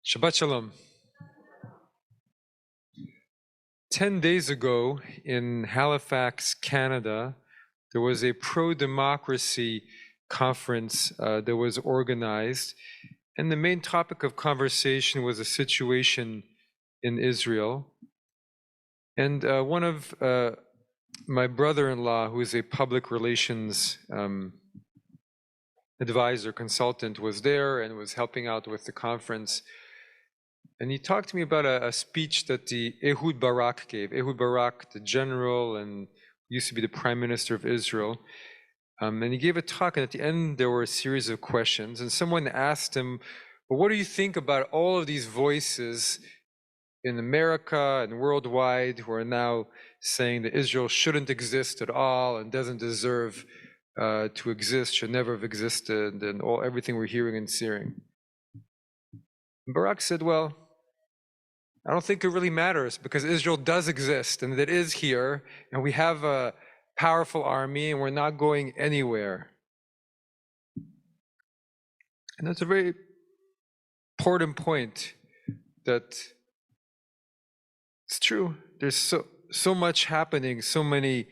Shabbat Shalom. 10 days ago in Halifax, Canada, there was a pro-democracy conference that was organized, and the main topic of conversation was the situation in Israel. And one of my brother-in-law, who is a public relations advisor, consultant, was there and was helping out with the conference. And he talked to me about a speech that the Ehud Barak gave. Ehud Barak, the general and used to be the prime minister of Israel. And he gave a talk, and at the end there were a series of questions. And someone asked him, well, what do you think about all of these voices in America and worldwide who are now saying that Israel shouldn't exist at all and doesn't deserve to exist, should never have existed, and everything we're hearing and seeing? And Barak said, well, I don't think it really matters, because Israel does exist and it is here, and we have a powerful army and we're not going anywhere. And that's a very important point, that it's true. There's so much happening, so many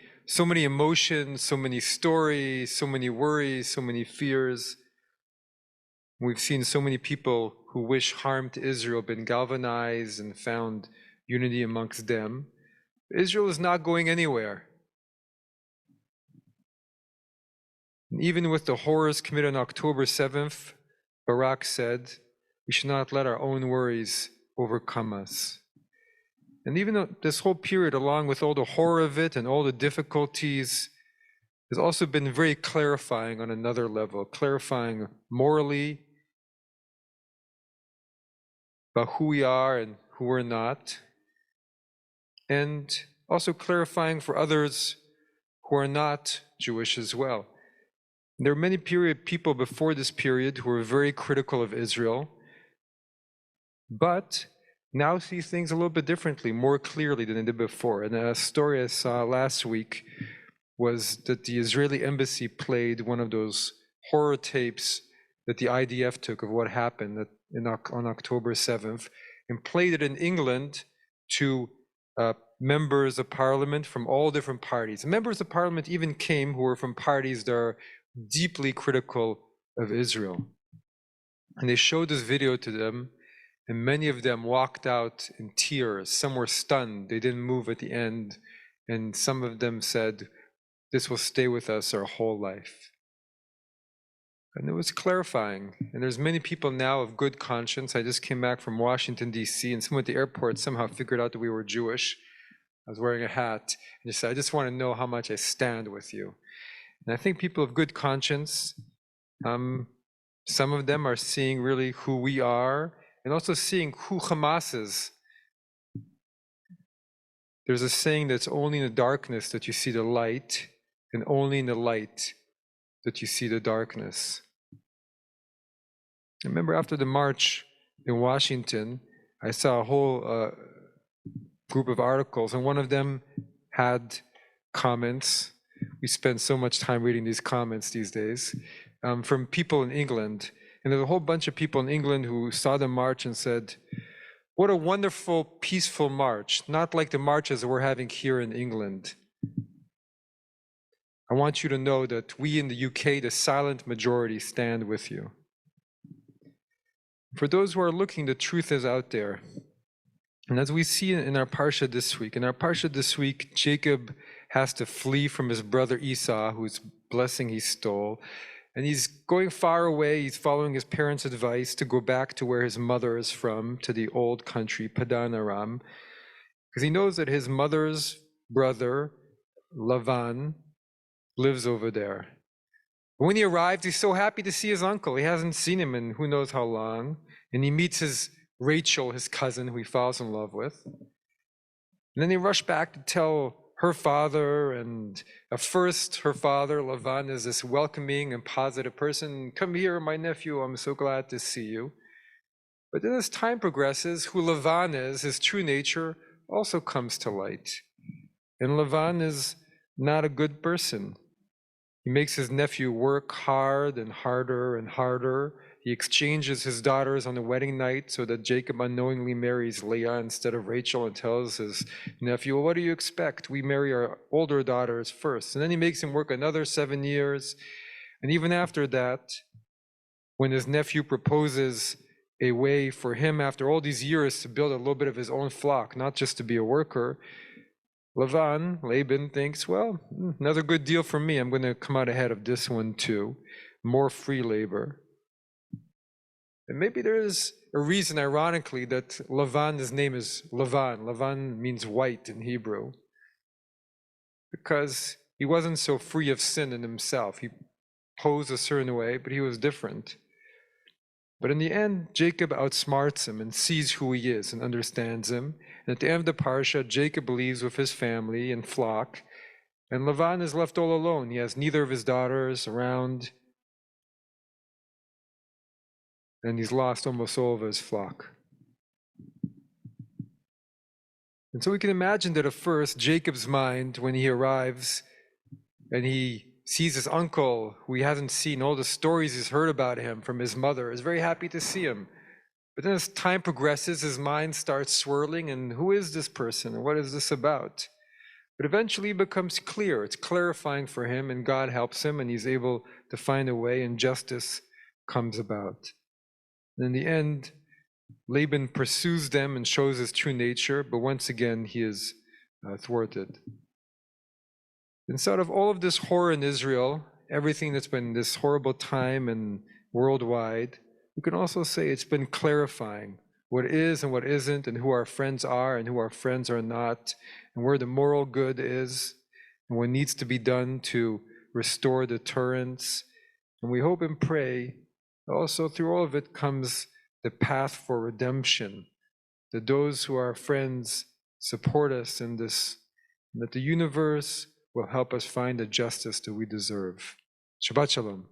emotions, so many stories, so many worries, so many fears. We've seen so many people who wish harm to Israel been galvanized and found unity amongst them. Israel is not going anywhere. And even with the horrors committed on October 7th, Barak said, we should not let our own worries overcome us. And even though this whole period, along with all the horror of it and all the difficulties, has also been very clarifying on another level, clarifying morally about who we are and who we're not, and also clarifying for others who are not Jewish as well. There are many people before this period who were very critical of Israel, but now see things a little bit differently, more clearly than they did before. And a story I saw last week was that the Israeli embassy played one of those horror tapes that the IDF took of what happened on October 7th, and played it in England to members of parliament from all different parties. And members of parliament even came who were from parties that are deeply critical of Israel. And they showed this video to them, and many of them walked out in tears. Some were stunned. They didn't move at the end. And some of them said, this will stay with us our whole life. And it was clarifying. And there's many people now of good conscience. I just came back from Washington, D.C., and someone at the airport somehow figured out that we were Jewish. I was wearing a hat. And he said, I just want to know how much I stand with you. And I think people of good conscience, some of them are seeing really who we are, and also seeing who Hamas is. There's a saying that's only in the darkness that you see the light, and only in the light that you see the darkness. I remember after the march in Washington, I saw a whole group of articles, and one of them had comments. We spend so much time reading these comments these days, from people in England. And there's a whole bunch of people in England who saw the march and said, what a wonderful, peaceful march, not like the marches we're having here in England. I want you to know that we in the UK, the silent majority, stand with you. For those who are looking, the truth is out there. And as we see in our parsha this week, Jacob has to flee from his brother Esau, whose blessing he stole. And he's going far away. He's following his parents' advice to go back to where his mother is from, to the old country, Padan Aram, because he knows that his mother's brother, Lavan, lives over there. But when he arrives, he's so happy to see his uncle. He hasn't seen him in who knows how long. And he meets his Rachel, his cousin, who he falls in love with. And then they rush back to tell her father, and at first her father, Lavan, is this welcoming and positive person. Come here, my nephew, I'm so glad to see you. But then as time progresses, who Lavan is, his true nature, also comes to light. And Lavan is not a good person. He makes his nephew work hard and harder and harder. He exchanges his daughters on the wedding night so that Jacob unknowingly marries Leah instead of Rachel and tells his nephew, well, what do you expect? We marry our older daughters first. And then he makes him work another 7 years. And even after that, when his nephew proposes a way for him after all these years to build a little bit of his own flock, not just to be a worker, Laban thinks, well, another good deal for me. I'm going to come out ahead of this one too. More free labor. And maybe there's a reason, ironically, that Lavan, his name is Lavan. Lavan means white in Hebrew. Because he wasn't so free of sin in himself. He posed a certain way, but he was different. But in the end, Jacob outsmarts him and sees who he is and understands him. And at the end of the parsha, Jacob leaves with his family and flock, and Lavan is left all alone. He has neither of his daughters around, and he's lost almost all of his flock. And so we can imagine that at first, Jacob's mind, when he arrives and he sees his uncle, who he hasn't seen, all the stories he's heard about him from his mother, is very happy to see him. But then as time progresses, his mind starts swirling, and who is this person, and what is this about? But eventually it becomes clear, it's clarifying for him, and God helps him, and he's able to find a way, and justice comes about. And in the end, Laban pursues them and shows his true nature, but once again he is thwarted. Inside of all of this horror in Israel, everything that's been this horrible time and worldwide, we can also say it's been clarifying what is and what isn't, and who our friends are and who our friends are not, and where the moral good is, and what needs to be done to restore deterrence. And we hope and pray also through all of it comes the path for redemption, that those who are our friends support us in this, and that the universe will help us find the justice that we deserve. Shabbat Shalom.